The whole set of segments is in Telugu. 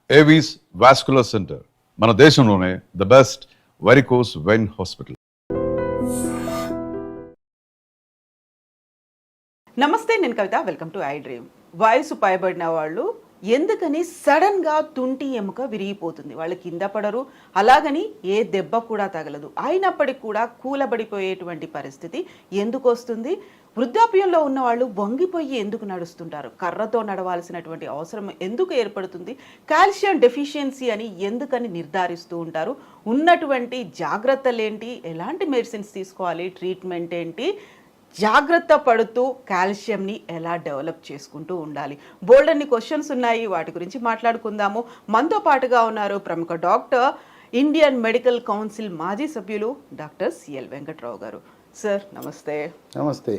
ఏవీస్ వాస్కులర్ సెంటర్ మన దేశంలోనే the best varicose vein hospital. నమస్తే, నేను Kavitha. Welcome to I Dream. వయసు పైబడిన వాళ్ళు ఎందుకని సడన్ గా తుంటి ఎముక విరిగిపోతుంది? వాళ్ళు కింద పడరు, అలాగని ఏ దెబ్బ కూడా తగలదు, అయినప్పటికీ కూడా కూలబడిపోయేటువంటి పరిస్థితి ఎందుకు వస్తుంది? వృద్ధాప్యంలో ఉన్న వాళ్ళు వంగిపోయి ఎందుకు నడుస్తుంటారు? కర్రతో నడవాల్సినటువంటి అవసరం ఎందుకు ఏర్పడుతుంది? కాల్షియం డెఫిషియన్సీ అని ఎందుకని నిర్ధారిస్తూ ఉంటారు? ఉన్నటువంటి జాగ్రత్తలేంటి? ఎలాంటి మెడిసిన్స్ తీసుకోవాలి? ట్రీట్మెంట్ ఏంటి? జాగ్రత్త పడుతూ కాల్షియంని ఎలా డెవలప్ చేసుకుంటూ ఉండాలి? బోల్డ్ అన్ని క్వశ్చన్స్ ఉన్నాయి, వాటి గురించి మాట్లాడుకుందాము. మనతో పాటుగా ఉన్నారు ప్రముఖ డాక్టర్, ఇండియన్ మెడికల్ కౌన్సిల్ మాజీ సభ్యులు డాక్టర్ సిఎల్ వెంకట్రావు గారు. సార్ నమస్తే. నమస్తే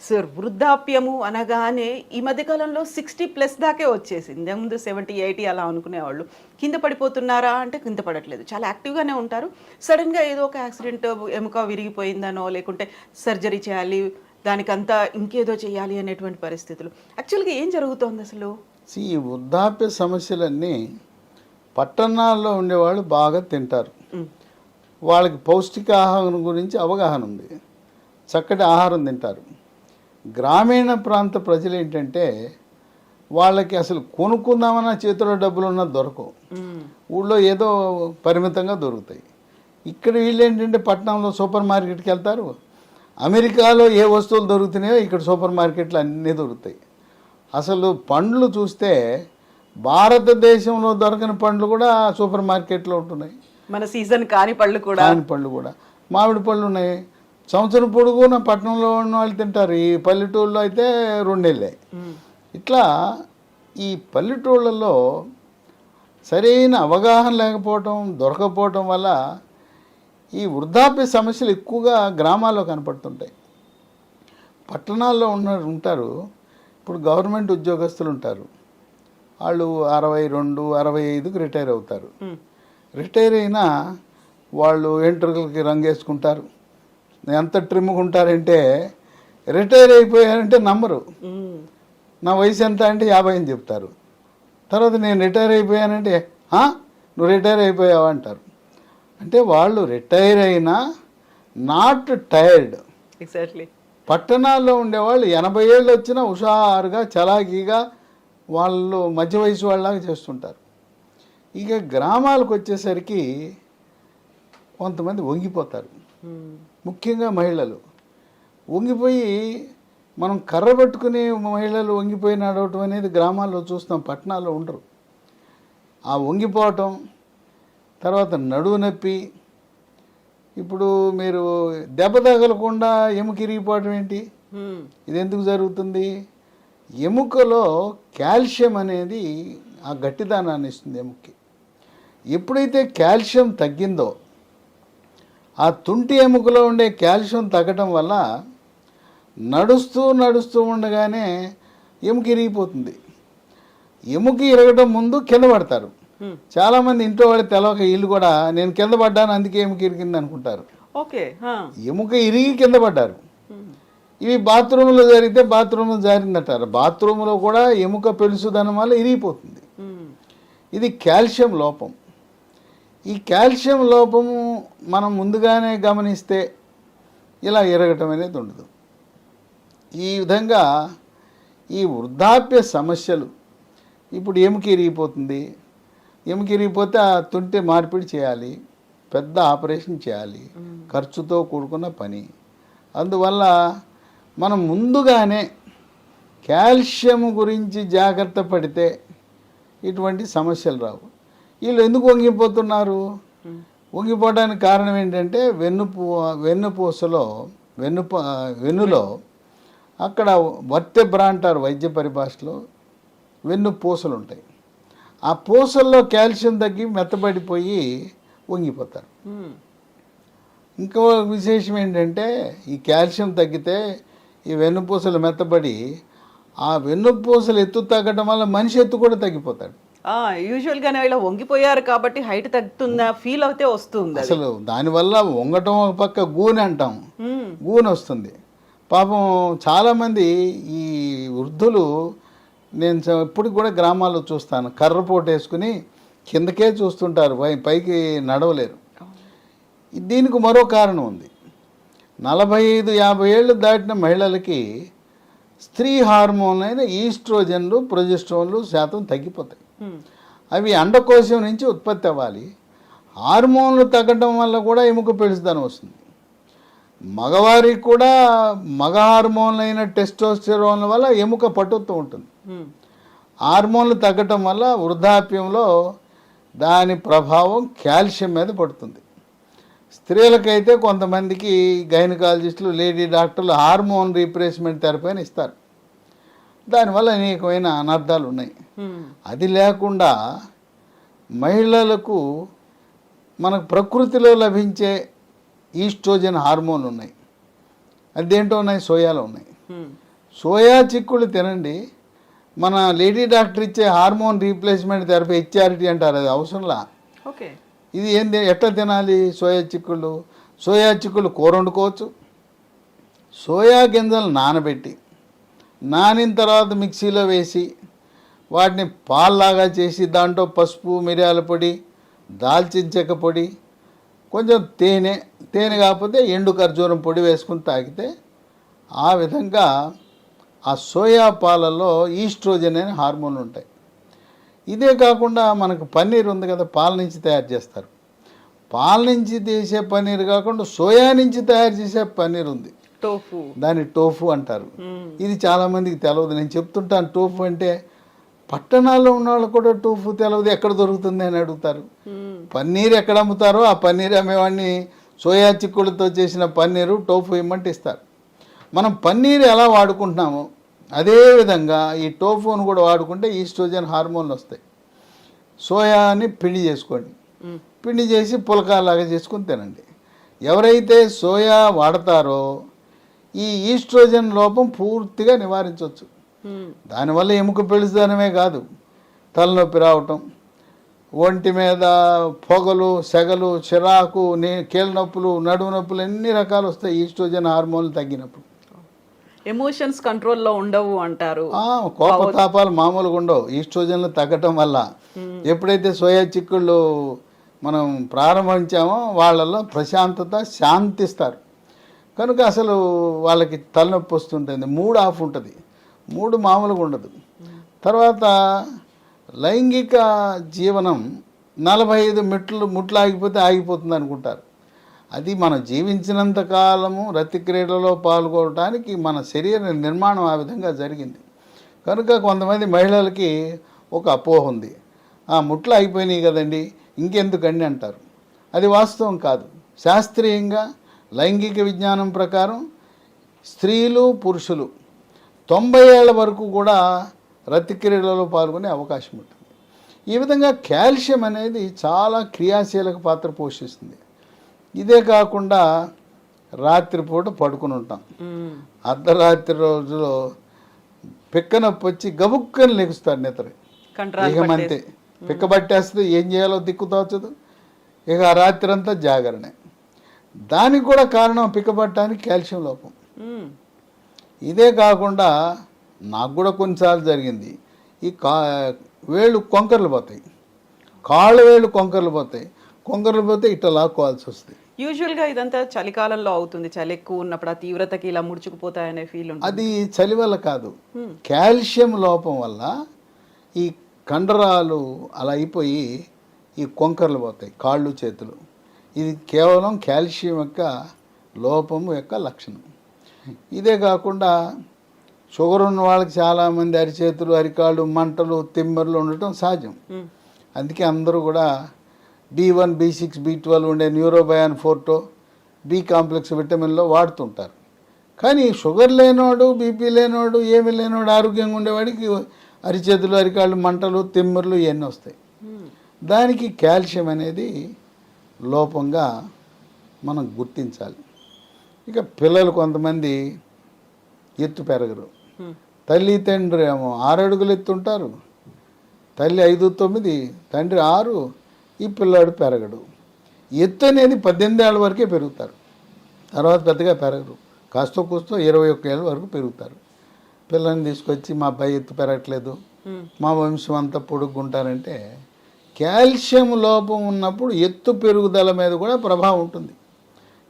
సార్, వృద్ధాప్యము అనగానే ఈ మధ్యకాలంలో 60+ దాకే వచ్చేసింది. ముందు 70, 80 అలా అనుకునేవాళ్ళు. కింద పడిపోతున్నారా అంటే కింద పడట్లేదు, చాలా యాక్టివ్గానే ఉంటారు. సడన్గా ఏదో ఒక యాక్సిడెంట్, ఎముక విరిగిపోయిందనో లేకుంటే సర్జరీ చేయాలి, దానికంతా ఇంకేదో చేయాలి అనేటువంటి పరిస్థితులు. యాక్చువల్గా ఏం జరుగుతోంది అసలు? ఈ వృద్ధాప్య సమస్యలన్నీ పట్టణాల్లో ఉండేవాళ్ళు బాగా తింటారు, వాళ్ళకి పౌష్టికాహారం గురించి అవగాహన ఉంది, చక్కటి ఆహారం తింటారు. గ్రామీణ ప్రాంత ప్రజలు ఏంటంటే వాళ్ళకి అసలు కొనుక్కుందామన్న చేతిలో డబ్బులు ఉన్న దొరకవు, ఊళ్ళో ఏదో పరిమితంగా దొరుకుతాయి. ఇక్కడ వీళ్ళు ఏంటంటే పట్టణంలో సూపర్ మార్కెట్కి వెళ్తారు, అమెరికాలో ఏ వస్తువులు దొరుకుతున్నాయో ఇక్కడ సూపర్ మార్కెట్లు అన్నీ దొరుకుతాయి. అసలు పండ్లు చూస్తే భారతదేశంలో దొరకని పండ్లు కూడా సూపర్ మార్కెట్లో ఉంటున్నాయి. మన సీజన్ కాని పళ్ళు కూడా మామిడి పళ్ళు ఉన్నాయి. సంవత్సరం పొడుగున పట్టణంలో ఉన్న వాళ్ళు తింటారు, ఈ పల్లెటూళ్ళలో అయితే 2 నెలలే. ఇట్లా ఈ పల్లెటూళ్ళల్లో సరైన అవగాహన లేకపోవటం, దొరకపోవటం వల్ల ఈ వృద్ధాప్య సమస్యలు ఎక్కువగా గ్రామాల్లో కనపడుతుంటాయి. పట్టణాల్లో ఉంటారు. ఇప్పుడు గవర్నమెంట్ ఉద్యోగస్తులు ఉంటారు, వాళ్ళు 62, 65కి రిటైర్ అవుతారు. రిటైర్ అయినా వాళ్ళు వెంట్రుకలకి రంగేసుకుంటారు, ఎంత ట్రిమ్గా ఉంటారంటే రిటైర్ అయిపోయారంటే నమ్మరు. నా వయసు ఎంత అంటే 50 అని చెప్తారు. తర్వాత నేను రిటైర్ అయిపోయానంటే నువ్వు రిటైర్ అయిపోయావా అంటారు. అంటే వాళ్ళు రిటైర్ అయినా నాట్ టైర్డ్. ఎగ్జాక్ట్లీ. పట్టణాల్లో ఉండేవాళ్ళు 80 ఏళ్ళు వచ్చినా హుషారుగా చలాకీగా వాళ్ళు మధ్య వయసు వాళ్ళలాగా చేస్తుంటారు. ఇక గ్రామాలకు వచ్చేసరికి కొంతమంది వంగిపోతారు, ముఖ్యంగా మహిళలు వంగిపోయి, మనం కర్ర పట్టుకుని మహిళలు వంగిపోయి నడవటం అనేది గ్రామాల్లో చూస్తాం, పట్టణాల్లో ఉండరు. ఆ వంగిపోవటం, తర్వాత నడువు నొప్పి. ఇప్పుడు మీరు దెబ్బ తగలకుండా ఎముక ఇరిగిపోవటం ఏంటి? ఇది ఎందుకు జరుగుతుంది? ఎముకలో కాల్షియం అనేది ఆ గట్టిదానాన్ని ఇస్తుంది ఎముకకి. ఎప్పుడైతే కాల్షియం తగ్గిందో, ఆ తుంటి ఎముకలో ఉండే కాల్షియం తగ్గటం వల్ల నడుస్తూ ఉండగానే ఎముక ఇరిగిపోతుంది. ఎముక ఇరగటం ముందు కింద పడతారు. చాలామంది ఇంట్లో వాడి తెలవక వీళ్ళు కూడా నేను కింద పడ్డాను అందుకే ఎముక ఇరిగింది అనుకుంటారు. ఎముక ఇరిగి కింద పడ్డారు. ఇవి బాత్రూంలో జరిగితే బాత్రూంలో జారిందంటారు. బాత్రూంలో కూడా ఎముక పెలుసుదనం వల్ల ఇరిగిపోతుంది. ఇది కాల్షియం లోపం. ఈ కాల్షియం లోపము మనం ముందుగానే గమనిస్తే ఇలా ఇరగటం అనేది ఉండదు. ఈ విధంగా ఈ వృద్ధాప్య సమస్యలు, ఇప్పుడు ఎముక ఇరిగిపోతుంది, ఎముక ఇరిగిపోతే ఆ తుంటి మార్పిడి చేయాలి, పెద్ద ఆపరేషన్ చేయాలి, ఖర్చుతో కూడుకున్న పని. అందువల్ల మనం ముందుగానే కాల్షియం గురించి జాగ్రత్త పడితే ఇటువంటి సమస్యలు రావు. వీళ్ళు ఎందుకు వంగిపోతున్నారు? వంగిపోవడానికి కారణం ఏంటంటే వెన్నులో అక్కడ వర్టెబ్రా అంటారు వైద్య పరిభాషలో, వెన్నుపూసలు ఉంటాయి. ఆ పూసల్లో కాల్షియం తగ్గి మెత్తబడిపోయి వంగిపోతారు. ఇంకో విశేషం ఏంటంటే ఈ కాల్షియం తగ్గితే ఈ వెన్నుపూసలు మెత్తబడి ఆ వెన్నుపూసలు ఎత్తు తగ్గడం వల్ల మనిషి ఎత్తు కూడా తగ్గిపోతాడు. యూజువల్గానే ఇలా వంగిపోయారు కాబట్టి హైట్ తగ్గుతుందా ఫీల్ అయితే వస్తుంది. అసలు దానివల్ల వంగటం ఒక పక్క గూనె అంటాం, గూనె వస్తుంది. పాపం చాలామంది ఈ వృద్ధులు, నేను ఇప్పుడు కూడా గ్రామాల్లో చూస్తాను, కర్రపోటు వేసుకుని కిందకే చూస్తుంటారు, పైకి నడవలేరు. దీనికి మరో కారణం ఉంది. 45-50 ఏళ్ళు దాటిన మహిళలకి స్త్రీ హార్మోన్ అయిన ఈస్ట్రోజన్లు ప్రొజెస్ట్రాన్లు శాతం తగ్గిపోతాయి. అవి అండకోశం నుంచి ఉత్పత్తి అవ్వాలి. హార్మోన్లు తగ్గడం వల్ల కూడా ఎముక పెళుసుదనం వస్తుంది. మగవారికి కూడా మగ హార్మోన్లు అయిన టెస్టోస్టెరోన్ వల్ల ఎముక పటుత్వం ఉంటుంది. హార్మోన్లు తగ్గటం వల్ల వృద్ధాప్యంలో దాని ప్రభావం కాల్షియం మీద పడుతుంది. స్త్రీలకైతే కొంతమందికి గైనకాలజిస్టులు, లేడీ డాక్టర్లు హార్మోన్ రీప్లేస్మెంట్ థెరపీ అని ఇస్తారు. దానివల్ల అనేకమైన అనర్థాలు ఉన్నాయి. అది లేకుండా మహిళలకు మనకు ప్రకృతిలో లభించే ఈస్ట్రోజన్ హార్మోన్లు ఉన్నాయి. అదేంటో ఉన్నాయి, సోయాలో ఉన్నాయి. సోయా చిక్కుళ్ళు తినండి. మన లేడీ డాక్టర్ ఇచ్చే హార్మోన్ రీప్లేస్మెంట్ థెరపీ హెచ్ఆర్టీ అంటారు, అది అవసరంలా. ఓకే, ఇది ఏంది, ఎట్లా తినాలి? సోయా చిక్కుళ్ళు కూర వండుకోవచ్చు. సోయా గింజలు నానబెట్టి, నానిన తర్వాత మిక్సీలో వేసి వాటిని పాల్లాగా చేసి దాంట్లో పసుపు, మిరియాల పొడి, దాల్చిన చెక్క పొడి, కొంచెం తేనె కాకపోతే ఎండు ఖర్జూరం పొడి వేసుకుని తాగితే ఆ విధంగా ఆ సోయా పాలలో ఈస్ట్రోజన్ అనే హార్మోన్లు ఉంటాయి. ఇదే కాకుండా మనకు పన్నీర్ ఉంది కదా, పాల నుంచి తయారు చేస్తారు. పాల నుంచి తీసే పన్నీర్ కాకుండా సోయా నుంచి తయారు చేసే పన్నీర్ ఉంది, టోఫు. దాన్ని టోఫు అంటారు. ఇది చాలామందికి తెలియదు. నేను చెప్తుంటాను టోఫు అంటే, పట్టణాల్లో ఉన్న వాళ్ళు కూడా టోఫు తెలియదు, ఎక్కడ దొరుకుతుంది అని అడుగుతారు. పన్నీర్ ఎక్కడ అమ్ముతారో ఆ పన్నీర్ అమ్మేవాడిని సోయా చిక్కులతో చేసిన పన్నీరు టోఫు ఇమ్మంటే ఇస్తారు. మనం పన్నీర్ ఎలా వాడుకుంటున్నామో అదేవిధంగా ఈ టోఫును కూడా వాడుకుంటే ఈస్ట్రోజన్ హార్మోన్లు వస్తాయి. సోయాని పిండి చేసుకోండి, పిండి చేసి పులకాలాగా చేసుకుని తినండి. ఎవరైతే సోయా వాడతారో ఈ ఈస్ట్రోజన్ లోపం పూర్తిగా నివారించవచ్చు. దానివల్ల ఎముక పెళుసుదనమే కాదు, తలనొప్పి రావటం, ఒంటి మీద పొగలు, సెగలు, చిరాకు, కీళ్ళ నొప్పులు, నడుము నొప్పులు ఎన్ని రకాలు వస్తాయి ఈస్ట్రోజన్ హార్మోన్లు తగ్గినప్పుడు. ఎమోషన్స్ కంట్రోల్లో ఉండవు అంటారు. కోపతాపాలు మామూలుగా ఉండవు ఈస్ట్రోజన్లు తగ్గటం వల్ల. ఎప్పుడైతే సోయా చిక్కుళ్ళు మనం ప్రారంభించామో వాళ్ళల్లో ప్రశాంతత, శాంతిస్తారు. కనుక అసలు వాళ్ళకి తలనొప్పి వస్తుంటుంది, మూడ్ ఆఫ్ ఉంటుంది, మూడు మామూలుగా ఉండదు. తర్వాత లైంగిక జీవనం 45 ముట్లు ఆగిపోతే ఆగిపోతుంది అనుకుంటారు. అది మనం జీవించినంత కాలము రతి క్రీడలో పాల్గొనడానికి మన శరీర నిర్మాణం ఆ విధంగా జరిగింది. కనుక కొంతమంది మహిళలకి ఒక అపోహ ఉంది, ముట్లు అయిపోయినాయి కదండి ఇంకెందుకండి అంటారు. అది వాస్తవం కాదు. శాస్త్రీయంగా లైంగిక విజ్ఞానం ప్రకారం స్త్రీలు, పురుషులు 90 ఏళ్ల వరకు కూడా రతి క్రీడలలో పాల్గొనే అవకాశం ఉంటుంది. ఈ విధంగా కాల్షియం అనేది చాలా క్రియాశీలక పాత్ర పోషిస్తుంది. ఇదే కాకుండా రాత్రిపూట పడుకుని ఉంటాం, అర్ధరాత్రి రోజులో పిక్కనొప్పి వచ్చి గబుక్కని లెగుస్తాడు నిద్ర. ఇకమంతే పిక్క పట్టేస్తుంది, ఏం చేయాలో దిక్కు తోచదు. ఇక ఆ రాత్రి అంతా జాగరణే. దానికి కూడా కారణం పిక్కపట్టడానికి కాల్షియం లోపం. ఇదే కాకుండా నాకు కూడా కొన్నిసార్లు జరిగింది, ఈ వేళ్ళు కొంకర్లు పోతాయి, కాళ్ళు వేళ్ళు కొంకర్లు పోతే ఇట్లా లాక్కోవాల్సి వస్తుంది. యూజువల్గా ఇదంతా చలికాలంలో అవుతుంది, చలి ఎక్కువ ఉన్నప్పుడు ఆ తీవ్రతకి ఇలా ముడుచుకుపోతాయనే ఫీల్ ఉంటుంది. అది చలి వల్ల కాదు, కాల్షియం లోపం వల్ల ఈ కండరాలు అలా అయిపోయి ఈ కొంకర్లు పోతాయి, కాళ్ళు చేతులు. ఇది కేవలం కాల్షియం యొక్క లోపం యొక్క లక్షణం. ఇదే కాకుండా షుగర్ ఉన్న వాళ్ళకి చాలామంది అరిచేతులు, అరికాళ్ళు, మంటలు, తిమ్మెరలు ఉండటం సహజం. అందుకే అందరూ కూడా B1, B6, B12 ఉండే న్యూరోబయాన్ ఫోర్టో, బి కాంప్లెక్స్ విటమిన్లో వాడుతుంటారు. కానీ షుగర్ లేనివాడు, బీపీ లేనివాడు, ఏమీ లేనివాడు ఆరోగ్యంగా ఉండేవాడికి అరిచేతులు, అరికాళ్ళు, మంటలు, తిమ్మెరలు ఇవన్నీ వస్తాయి. దానికి కాల్షియం అనేది లోపంగా మనం గుర్తించాలి. ఇక పిల్లలు కొంతమంది ఎత్తు పెరగరు, తల్లి తండ్రి ఏమో 6 అడుగులు ఎత్తుంటారు, తల్లి 5'9", తండ్రి 6, ఈ పిల్లాడు పెరగడు. ఎత్తు అనేది 18 ఏళ్ళ వరకే పెరుగుతారు, తర్వాత పెద్దగా పెరగరు. కాస్త కూస్తో 21 ఏళ్ళ వరకు పెరుగుతారు. పిల్లల్ని తీసుకొచ్చి మా అబ్బాయి ఎత్తు పెరగట్లేదు, మా వంశం అంతా పొడుగుంటారంటే కాల్షియం లోపం ఉన్నప్పుడు ఎత్తు పెరుగుదల మీద కూడా ప్రభావం ఉంటుంది.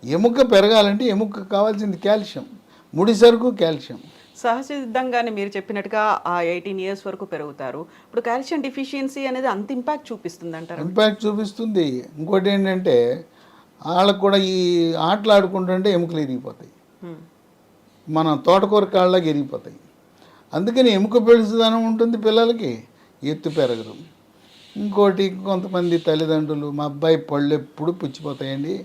ఎముక పెరగాలంటే ఎముక కావాల్సింది కాల్షియం, ముడి సరుకు కాల్షియం. సహజసిద్ధంగానే మీరు చెప్పినట్టుగా ఆ 18 years వరకు పెరుగుతారు. ఇప్పుడు కాల్షియం డిఫిషియన్సీ అనేది అంత ఇంపాక్ట్ చూపిస్తుంది అంటారు? ఇంపాక్ట్ చూపిస్తుంది. ఇంకోటి ఏంటంటే వాళ్ళకు కూడా ఈ ఆటలు ఆడుకుంటుంటే ఎముకలు ఇరిగిపోతాయి, మన తోటకూర కాళ్ళకి ఇరిగిపోతాయి. అందుకని ఎముక పెడుసుదనం ఉంటుంది పిల్లలకి, ఎత్తు పెరగరు. ఇంకోటి కొంతమంది తల్లిదండ్రులు, మా అబ్బాయి పళ్ళు ఎప్పుడు పుచ్చిపోతాయండి,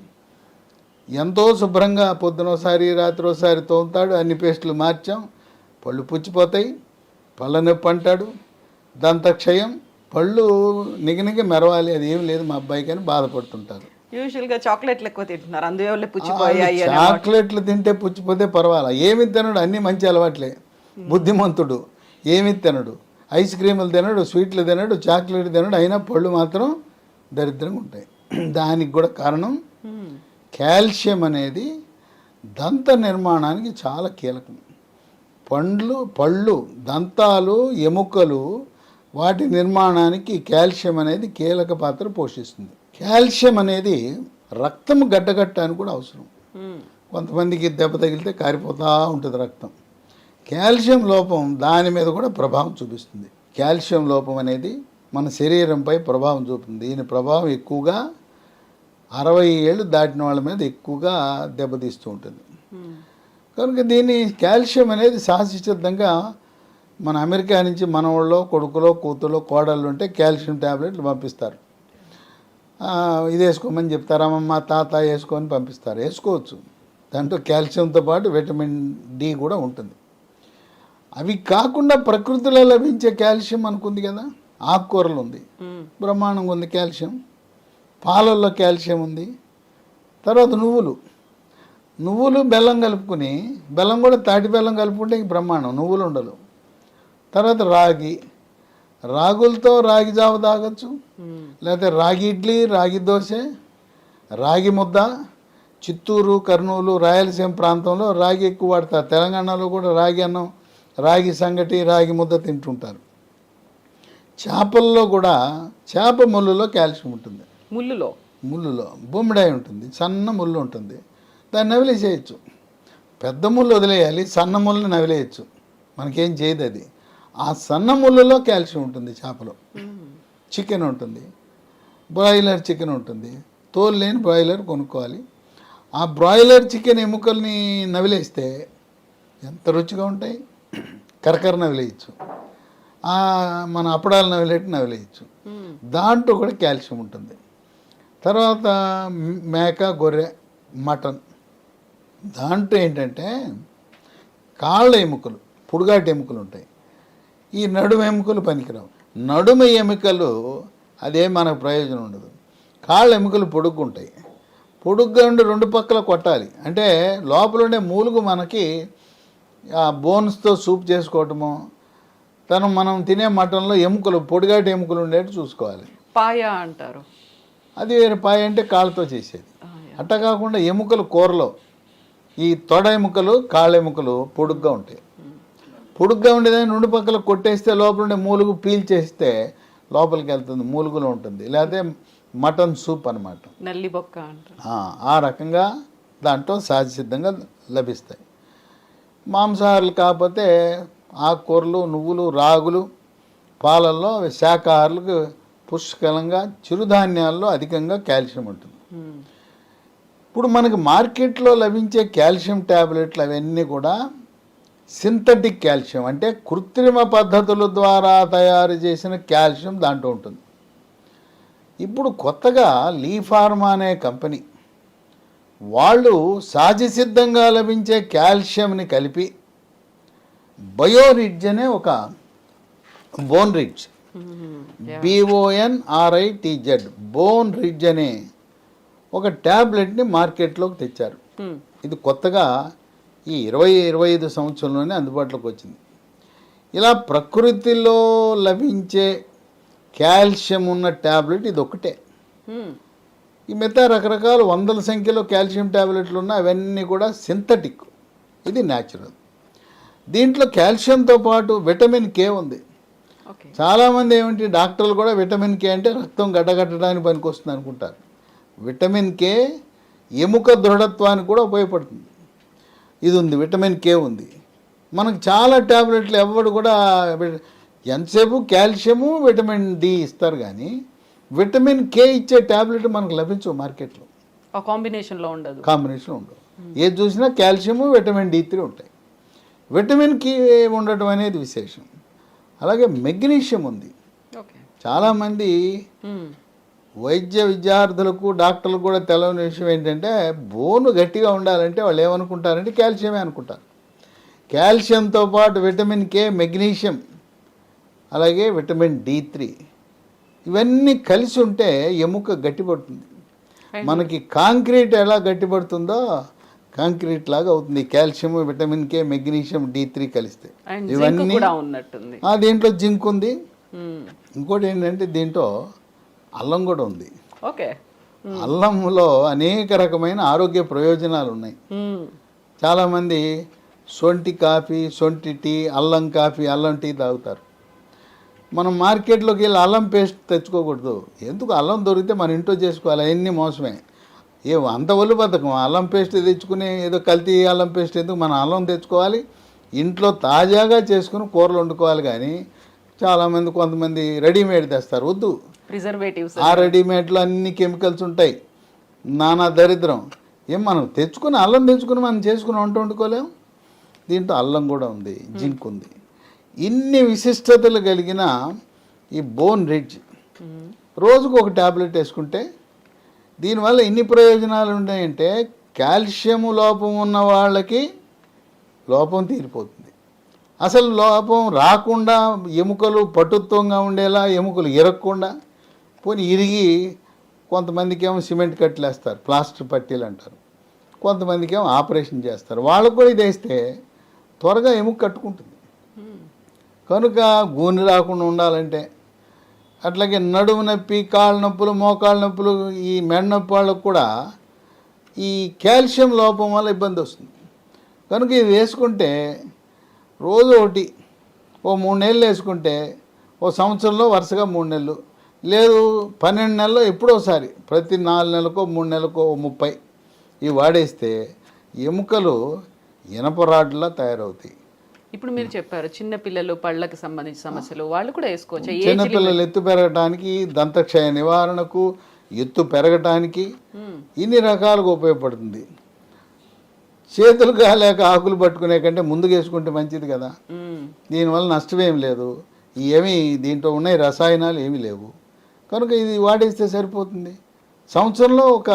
ఎంతో శుభ్రంగా పొద్దున ఒకసారి రాత్రి ఒకసారి తోముతాడు, అన్ని పేస్టులు మార్చాం, పళ్ళు పుచ్చిపోతాయి, పళ్ళ నొప్పి అంటాడు, దంతక్షయం, పళ్ళు నిగనిగ మెరవాలి, అది ఏం లేదు మా అబ్బాయికి అని బాధపడుతుంటారు. యూజువల్గా చాక్లెట్లు ఎక్కువ తింటున్నారు, అందువల్ల పుచ్చిపోయాయి. చాక్లెట్లు తింటే పుచ్చిపోతే పర్వాలా, ఏమి తినడు, అన్నీ మంచి అలవాట్లే, బుద్ధిమంతుడు, ఏమి తినడు, ఐస్ క్రీములు తినడు, స్వీట్లు తినడు, చాక్లెట్ తినడు, అయినా పళ్ళు మాత్రం దరిద్రంగా ఉంటాయి. దానికి కూడా కారణం కాల్షియం అనేది దంత నిర్మాణానికి చాలా కీలకం. పళ్ళు, దంతాలు, ఎముకలు, వాటి నిర్మాణానికి కాల్షియం అనేది కీలక పాత్ర పోషిస్తుంది. కాల్షియం అనేది రక్తం గడ్డగట్టడానికి కూడా అవసరం. కొంతమందికి దెబ్బ తగిలితే కారిపోతూ ఉంటుంది రక్తం. కాల్షియం లోపం దాని మీద కూడా ప్రభావం చూపిస్తుంది. కాల్షియం లోపం అనేది మన శరీరంపై ప్రభావం చూపుతుంది. దీని ప్రభావం ఎక్కువగా 60 ఏళ్ళు దాటిన వాళ్ళ మీద ఎక్కువగా దెబ్బతీస్తూ ఉంటుంది. కనుక దీన్ని కాల్షియం అనేది సహజసిద్ధంగా మన అమెరికా నుంచి మన వాళ్ళలో కొడుకులో కూతులో కోడళ్ళు ఉంటే కాల్షియం ట్యాబ్లెట్లు పంపిస్తారు. ఇది వేసుకోమని చెప్తారు, అమ్మమ్మ తాత వేసుకొని పంపిస్తారు. వేసుకోవచ్చు, దాంట్లో కాల్షియంతో పాటు విటమిన్ డి కూడా ఉంటుంది. అవి కాకుండా ప్రకృతిలో లభించే కాల్షియం అనుకుంది కదా, ఆకుకూరలు ఉంది, బ్రహ్మాండంగా ఉంది కాల్షియం, పాలల్లో కాల్షియం ఉంది. తర్వాత నువ్వులు బెల్లం కలుపుకుని, బెల్లం కూడా తాటి బెల్లం కలుపుకుంటే ఇంక బ్రహ్మాండం, నువ్వులు ఉండలు. తర్వాత రాగులతో రాగి జావ తాగొచ్చు, లేకపోతే రాగి ఇడ్లీ, రాగి దోశ, రాగి ముద్ద. చిత్తూరు, కర్నూలు, రాయలసీమ ప్రాంతంలో రాగి ఎక్కువ వాడతారు. తెలంగాణలో కూడా రాగి అన్నం, రాగి సంగటి, రాగి ముద్ద తింటుంటారు. చేపల్లో కూడా చేప ముళ్ళులో కాల్షియం ఉంటుంది. ముళ్ళులో బొమ్మిడాయి ఉంటుంది, సన్న ముళ్ళు ఉంటుంది, దాన్ని నవిలేసేయచ్చు. పెద్ద ముళ్ళు వదిలేయాలి, సన్న ముళ్ళని నవిలేయచ్చు, మనకేం చేయదు అది. ఆ సన్న ముళ్ళలో కాల్షియం ఉంటుంది. చేపలో చికెన్ ఉంటుంది, బ్రాయిలర్ చికెన్ ఉంటుంది, తోలు లేని బ్రాయిలర్ కొనుక్కోవాలి. ఆ బ్రాయిలర్ చికెన్ ఎముకల్ని నవిలేస్తే ఎంత రుచిగా ఉంటాయి. కరకర నవిలేయచ్చు, మన అప్పడాలు నవిలేయచ్చు, దాంట్లో కూడా కాల్షియం ఉంటుంది. తర్వాత మేక, గొర్రె, మటన్, దాంట్లో ఏంటంటే కాళ్ళ ఎముకలు, పుడుగాటి ఎముకలు ఉంటాయి. ఈ నడుము ఎముకలు పనికిరావు. నడుము ఎముకలు అదే మనకు ప్రయోజనం ఉండదు. కాళ్ళ ఎముకలు పొడుగ్గుంటాయి, పొడుగ్గా ఉండి 2 పక్కల కొట్టాలి. అంటే లోపల ఉండే మూలుగు మనకి ఆ బోన్స్తో సూప్ చేసుకోవటము, మనం తినే మటన్లో ఎముకలు, పొడిగాటి ఎముకలు ఉండేట్టు చూసుకోవాలి. పాయ అంటారు, అది వేరే. పాయ అంటే కాళ్ళతో చేసేది. అట్ట కాకుండా ఎముకలు కూరలో ఈ తొడ ఎముకలు, కాళ్ళ ఎముకలు పొడుగ్గా ఉంటాయి. పొడుగ్గా ఉండేదాన్ని 2 పక్కల కొట్టేస్తే లోపల ఉండే మూలుగు పీల్చేస్తే లోపలికి వెళ్తుంది, మూలుగులో ఉంటుంది. లేకపోతే మటన్ సూప్ అనమాట, నల్లి బొక్క అంటారు. ఆ రకంగా దాంట్లో సహజసిద్ధంగా లభిస్తాయి. మాంసాహారులు కాకపోతే ఆకుకూరలు, నువ్వులు, రాగులు, పాలల్లో శాకాహారులకు పుష్కలంగా, చిరుధాన్యాల్లో అధికంగా కాల్షియం ఉంటుంది. ఇప్పుడు మనకి మార్కెట్లో లభించే కాల్షియం ట్యాబ్లెట్లు అవన్నీ కూడా సింథటిక్ కాల్షియం, అంటే కృత్రిమ పద్ధతుల ద్వారా తయారు చేసిన కాల్షియం దాంట్లో ఉంటుంది. ఇప్పుడు కొత్తగా లీ ఫార్మా అనే కంపెనీ వాళ్ళు సహజసిద్ధంగా లభించే కాల్షియంని కలిపి బయోరిడ్జ్ అనే ఒక bone ridge, BONRITZ, bone ridge అనే ఒక ట్యాబ్లెట్ని మార్కెట్లోకి తెచ్చారు. ఇది కొత్తగా ఈ 20-25 సంవత్సరంలోనే అందుబాటులోకి వచ్చింది. ఇలా ప్రకృతిలో లభించే కాల్షియం ఉన్న ట్యాబ్లెట్ ఇది ఒకటే. ఈ మిగతా రకరకాల వందల సంఖ్యలో కాల్షియం ట్యాబ్లెట్లు ఉన్నాయి, అవన్నీ కూడా సింథటిక్, ఇది న్యాచురల్. దీంట్లో కాల్షియంతో పాటు విటమిన్ K ఉంది. ఓకే. చాలామంది ఏమిటి డాక్టర్లు కూడా విటమిన్ కే అంటే రక్తం గడ్డగట్టడానికి పనికొస్తుంది అనుకుంటారు. విటమిన్ కే ఎముక దృఢత్వానికి కూడా ఉపయోగపడుతుంది. ఇది ఉంది, విటమిన్ కే ఉంది. మనకు చాలా ట్యాబ్లెట్లు ఎవరు కూడా ఎంతసేపు కాల్షియము విటమిన్ డి ఇస్తారు, కానీ విటమిన్ కే ఇచ్చే ట్యాబ్లెట్ మనకు లభించవు మార్కెట్లో. కాంబినేషన్లో ఉండదు. ఏది చూసినా కాల్షియము విటమిన్ డి3 ఉంటాయి. విటమిన్ కే ఉండటం అనేది విశేషం. అలాగే మెగ్నీషియం ఉంది. చాలామంది వైద్య విద్యార్థులకు డాక్టర్లకు కూడా తెలవని విషయం ఏంటంటే బోను గట్టిగా ఉండాలంటే వాళ్ళు ఏమనుకుంటారంటే కాల్షియమే అనుకుంటారు. కాల్షియంతో పాటు విటమిన్ కే, మెగ్నీషియం, అలాగే విటమిన్ డి3 ఇవన్నీ కలిసి ఉంటే ఎముక గట్టిపడుతుంది. మనకి కాంక్రీట్ ఎలా గట్టిపడుతుందో కాంక్రీట్ లాగా అవుతుంది కాల్షియం, విటమిన్ కే, మెగ్నీషియం, డి3 కలిస్తే. ఇవన్నీ దీంట్లో జింక్ ఉంది. ఇంకోటి ఏంటంటే దీంట్లో అల్లం కూడా ఉంది. అల్లంలో అనేక రకమైన ఆరోగ్య ప్రయోజనాలు ఉన్నాయి. చాలామంది సొంటి కాఫీ, సొంటి టీ, అల్లం కాఫీ, అల్లం టీ తాగుతారు. మనం మార్కెట్లోకి వెళ్ళి అల్లం పేస్ట్ తెచ్చుకోకూడదు. ఎందుకు? అల్లం దొరికితే మన ఇంట్లో చేసుకోవాలి. అవన్నీ మోసమే. అంత ఒళ్ళు బద్ధకం. అల్లం పేస్ట్ తెచ్చుకుని ఏదో కల్తీ అల్లం పేస్ట్ ఎందుకు? మన అల్లం తెచ్చుకోవాలి, ఇంట్లో తాజాగా చేసుకుని కూరలు వండుకోవాలి. కానీ చాలామంది కొంతమంది రెడీమేడ్ తెస్తారు. వద్దు, ప్రిజర్వేటివ్స్. ఆ రెడీమేడ్లో అన్ని కెమికల్స్ ఉంటాయి, నానా దరిద్రం. మనం తెచ్చుకుని అల్లం తెచ్చుకుని మనం చేసుకుని వంట వండుకోలేం. దీంట్లో అల్లం కూడా ఉంది, జింక్ ఉంది. ఇన్ని విశిష్టతలు కలిగిన ఈ బోన్ రిడ్జ్ రోజుకు ఒక ట్యాబ్లెట్ వేసుకుంటే దీనివల్ల ఇన్ని ప్రయోజనాలు ఉన్నాయంటే కాల్షియం లోపం ఉన్న వాళ్ళకి లోపం తీరిపోతుంది. అసలు లోపం రాకుండా ఎముకలు పటుత్వంగా ఉండేలా, ఎముకలు ఇరగకుండా, పోనీ ఇరిగి కొంతమందికి ఏమో సిమెంట్ కట్టలేస్తారు, ప్లాస్టర్ పట్టీలు అంటారు. కొంతమందికి ఏమో ఆపరేషన్ చేస్తారు. వాళ్ళకు కూడా ఇది వేస్తే త్వరగా ఎముక కట్టుకుంటుంది. కనుక గూని రాకుండా ఉండాలంటే, అట్లాగే నడుము నొప్పి, కాళ్ళ నొప్పులు, మోకాళ్ళ నొప్పులు, ఈ మెడ నొప్పి వాళ్ళకు కూడా ఈ కాల్షియం లోపం వల్ల ఇబ్బంది వస్తుంది. కనుక ఇది వేసుకుంటే రోజు ఒకటి 3 నెలలు వేసుకుంటే సంవత్సరంలో వరుసగా 3 నెలలు, లేదు 12 నెలల్లో ఎప్పుడోసారి, ప్రతి 4 నెలలకో 3 నెలలకో 30 ఇవి వాడేస్తే ఎముకలు ఇనపరాడ్లా తయారవుతాయి. ఇప్పుడు మీరు చెప్పారు చిన్నపిల్లలు పళ్ళకి సంబంధించిన సమస్యలు వాళ్ళు కూడా వేసుకోవచ్చు. చిన్నపిల్లలు ఎత్తు పెరగటానికి, దంతక్షయ నివారణకు, ఎత్తు పెరగటానికి ఇన్ని రకాలుగా ఉపయోగపడుతుంది. చేతులు కాలేక ఆకులు పట్టుకునే కంటే ముందుకు వేసుకుంటే మంచిది కదా. దీనివల్ల నష్టమేం లేదు. ఏమీ దీంట్లో ఉన్నాయి రసాయనాలు ఏమీ లేవు. కనుక ఇది వాడేస్తే సరిపోతుంది. సంవత్సరంలో ఒక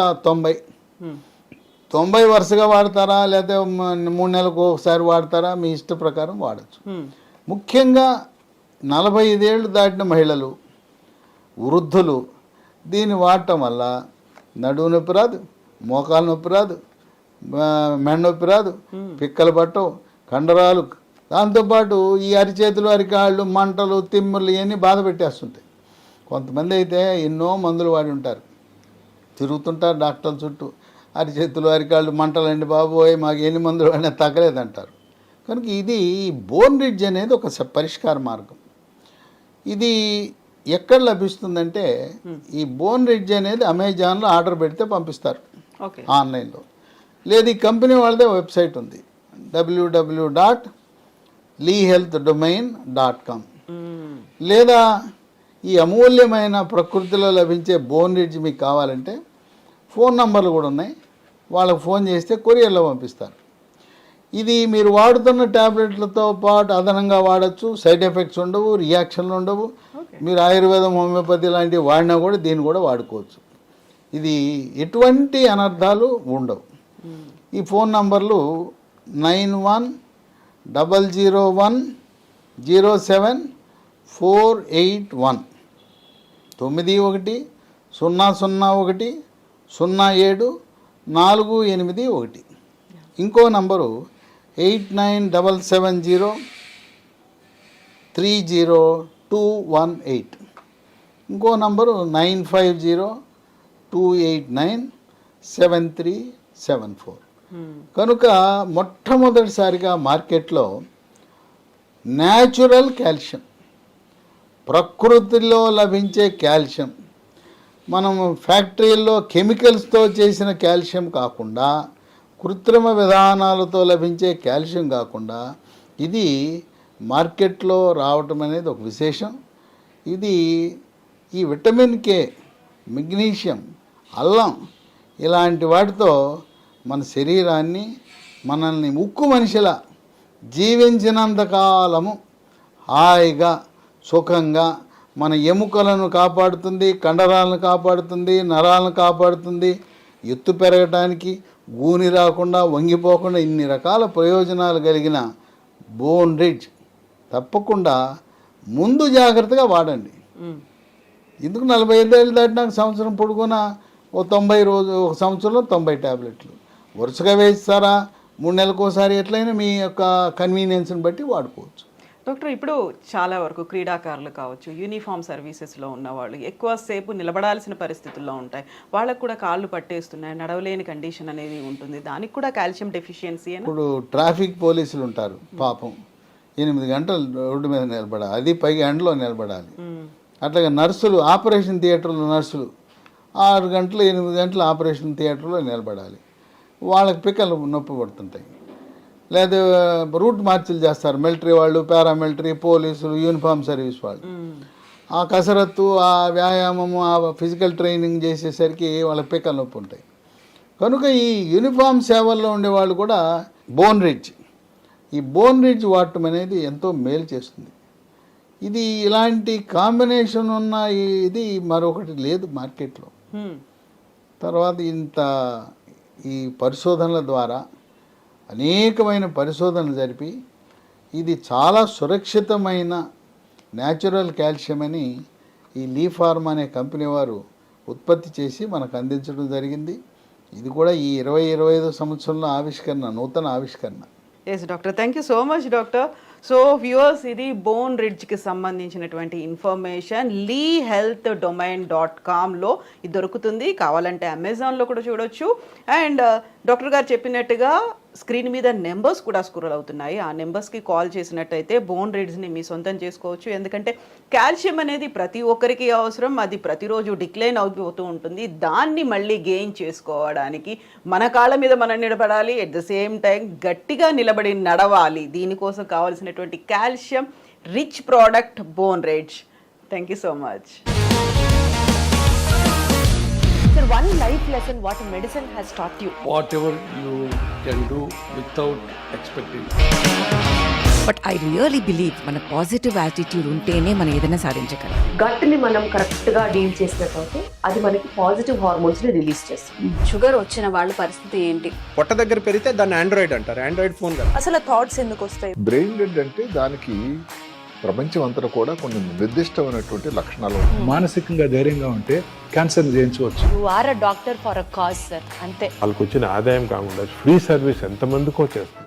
90 వరుసగా వాడతారా, లేకపోతే 3 నెలలకు ఒకసారి వాడతారా, మీ ఇష్ట ప్రకారం వాడచ్చు. ముఖ్యంగా 45 ఏళ్ళు దాటిన మహిళలు, వృద్ధులు దీన్ని వాడటం వల్ల నడుము నొప్పి రాదు, మోకాలు నొప్పి రాదు, మెడ నొప్పి రాదు, పిక్కలు పట్టవు, కండరాలు, దాంతోపాటు ఈ అరిచేతులు, అరికాళ్ళు, మంటలు, తిమ్ములు ఇవన్నీ బాధ పెట్టేస్తుంటాయి. కొంతమంది అయితే ఎన్నో మందులు వాడి ఉంటారు, తిరుగుతుంటారు డాక్టర్ల చుట్టూ. అరిచేతులు, అరికాళ్ళు మంటలండి బాబోయ్, మాకు ఎన్ని మందులు వాడినా తగ్గలేదంటారు. కనుక ఇది బోన్ రిడ్జ్ అనేది ఒక పరిష్కార మార్గం. ఇది ఎక్కడ లభిస్తుందంటే ఈ బోన్ రిడ్జ్ అనేది అమెజాన్లో ఆర్డర్ పెడితే పంపిస్తారు ఆన్లైన్లో. లేదు ఈ కంపెనీ వాళ్ళదే వెబ్సైట్ ఉంది, www.leehealthdomain.com. లేదా ఈ అమూల్యమైన ప్రకృతిలో లభించే బోన్ రిడ్జ్ మీకు కావాలంటే ఫోన్ నంబర్లు కూడా ఉన్నాయి, వాళ్ళకు ఫోన్ చేస్తే కొరియర్లో పంపిస్తారు. ఇది మీరు వాడుతున్న ట్యాబ్లెట్లతో పాటు అదనంగా వాడచ్చు, సైడ్ ఎఫెక్ట్స్ ఉండవు, రియాక్షన్లు ఉండవు. మీరు ఆయుర్వేదం, హోమియోపతి లాంటివి వాడినా కూడా దీన్ని కూడా వాడుకోవచ్చు. ఇది ఎటువంటి అనర్థాలు ఉండవు. ఈ ఫోన్ నంబర్లు 9100107481 9100010748. ఇంకో నంబరు 8977030218. ఇంకో నంబరు 9502897374. కనుక మొట్టమొదటిసారిగా మార్కెట్లో న్యాచురల్ కాల్షియం ప్రకృతిలో లభించే కాల్షియం, మనం ఫ్యాక్టరీల్లో కెమికల్స్తో చేసిన కాల్షియం కాకుండా, కృత్రిమ విధానాలతో లభించే కాల్షియం కాకుండా ఇది మార్కెట్లో రావటం అనేది ఒక విశేషం. ఇది ఈ విటమిన్ కే, మెగ్నీషియం, అల్లం ఇలాంటి వాటితో మన శరీరాన్ని, మనల్ని ఉక్కు మనిషిలా జీవించినంతకాలము హాయిగా సుఖంగా మన ఎముకలను కాపాడుతుంది, కండరాలను కాపాడుతుంది, నరాలను కాపాడుతుంది, ఎత్తు పెరగటానికి, గూని రాకుండా, వంగిపోకుండా ఇన్ని రకాల ప్రయోజనాలు కలిగిన బోన్ రిడ్జ్ తప్పకుండా ముందు జాగ్రత్తగా వాడండి. ఎందుకు 45 ఏళ్ళు దాటినాక సంవత్సరం పొడుగున ఓ 90 రోజు, ఒక సంవత్సరంలో 90 ట్యాబ్లెట్లు వరుసగా వేస్తారా, 3 నెలలకోసారి ఎట్లయినా మీ యొక్క కన్వీనియన్స్ని బట్టి వాడుకోవచ్చు. డాక్టర్, ఇప్పుడు చాలా వరకు క్రీడాకారులు కావచ్చు, యూనిఫామ్ సర్వీసెస్లో ఉన్నవాళ్ళు ఎక్కువసేపు నిలబడాల్సిన పరిస్థితుల్లో ఉంటాయి. వాళ్ళకు కూడా కాళ్ళు పట్టేస్తున్నాయి, నడవలేని కండిషన్ అనేది ఉంటుంది. దానికి కూడా కాల్షియం డెఫిషియన్సీ. ఇప్పుడు ట్రాఫిక్ పోలీసులు ఉంటారు పాపం, 8 గంటలు రోడ్డు మీద నిలబడాలి, అది పైగా ఎండలో నిలబడాలి. అట్లాగే నర్సులు, ఆపరేషన్ థియేటర్లో నర్సులు 6 గంటలు 8 గంటలు ఆపరేషన్ థియేటర్లో నిలబడాలి. వాళ్ళకి పిక్కలు నొప్పి పడుతుంటాయి. లేదా రూట్ మార్చిలు చేస్తారు మిలిటరీ వాళ్ళు, పారామిలిటరీ, పోలీసులు, యూనిఫామ్ సర్వీస్ వాళ్ళు. ఆ కసరత్తు, ఆ వ్యాయామము, ఆ ఫిజికల్ ట్రైనింగ్ చేసేసరికి వాళ్ళకి పిక్కలు నొప్పి ఉంటాయి. కనుక ఈ యూనిఫామ్ సేవల్లో ఉండేవాళ్ళు కూడా బోన్ రిడ్జ్, ఈ బోన్ రిడ్జ్ వాడటం అనేది ఎంతో మేలు చేస్తుంది. ఇది ఇలాంటి కాంబినేషన్ ఉన్న ఇది మరొకటి లేదు మార్కెట్లో. తర్వాత ఈ పరిశోధనల ద్వారా అనేకమైన పరిశోధనలు జరిపి ఇది చాలా సురక్షితమైన న్యాచురల్ కాల్షియం అని ఈ లీ ఫార్మా అనే కంపెనీ వారు ఉత్పత్తి చేసి మనకు అందించడం జరిగింది. ఇది కూడా ఈ 20-25 సంవత్సరంలో ఆవిష్కరణ, నూతన ఆవిష్కరణ. Yes doctor, thank you so much doctor. So viewers, ఇది బోన్ రిడ్జ్కి సంబంధించినటువంటి ఇన్ఫర్మేషన్ lehealthdomain.comలో ఇది దొరుకుతుంది. కావాలంటే అమెజాన్లో కూడా చూడొచ్చు. అండ్ డాక్టర్ గారు చెప్పినట్టుగా స్క్రీన్ మీద నెంబర్స్ కూడా స్క్రోల్ అవుతున్నాయి. ఆ నెంబర్స్కి కాల్ చేసినట్టయితే బోన్ రిడ్జ్ని మీ సొంతం చేసుకోవచ్చు. ఎందుకంటే కాల్షియం అనేది ప్రతి ఒక్కరికి అవసరం, అది ప్రతిరోజు డిక్లైన్ అయిపోతూ ఉంటుంది. దాన్ని మళ్ళీ గెయిన్ చేసుకోవడానికి మన కాళ్ళ మీద మనం నిలబడాలి, ఎట్ ద సేమ్ టైం గట్టిగా నిలబడి నడవాలి. దీనికోసం కావాల్సినటువంటి calcium rich product bone ridge. Thank you so much. Sir, one life lesson what medicine has taught you. Whatever you can do without expecting. But I really believe మన పాజిటివ్ యాటిట్యూడ్ ఉంటేనే మనం ఏదైనా సాధించగలం. గట్ని మనం కరెక్ట్గా డీల్ చేసినట్లయితే అది మనకి పాజిటివ్ హార్మోన్స్ని రిలీజ్ చేస్తుంది. షుగర్ వచ్చిన వాళ్ళ పరిస్థితి ఏంటి? పొట్ట దగ్గర పెరిగితే దాన్ని ఆండ్రాయిడ్ అంటారు, ఆండ్రాయిడ్ ఫోన్ కదా. అసలు థాట్స్ ఎందుకు వస్తాయి? బ్రెయిన్ డెడ్ అంటే దానికి ప్రపంచం అంతా కూడా కొన్ని నిర్దిష్టమైనటువంటి లక్షణాలు ఉంటాయి. మానసికంగా ధైర్యంగా ఉంటే క్యాన్సర్ జయించవచ్చు. You are a doctor for a cause sir, అంతే. వాళ్ళకి వచ్చిన ఆదాయం కాకుండా ఫ్రీ సర్వీస్ ఎంతమందికో చేస్తుంది.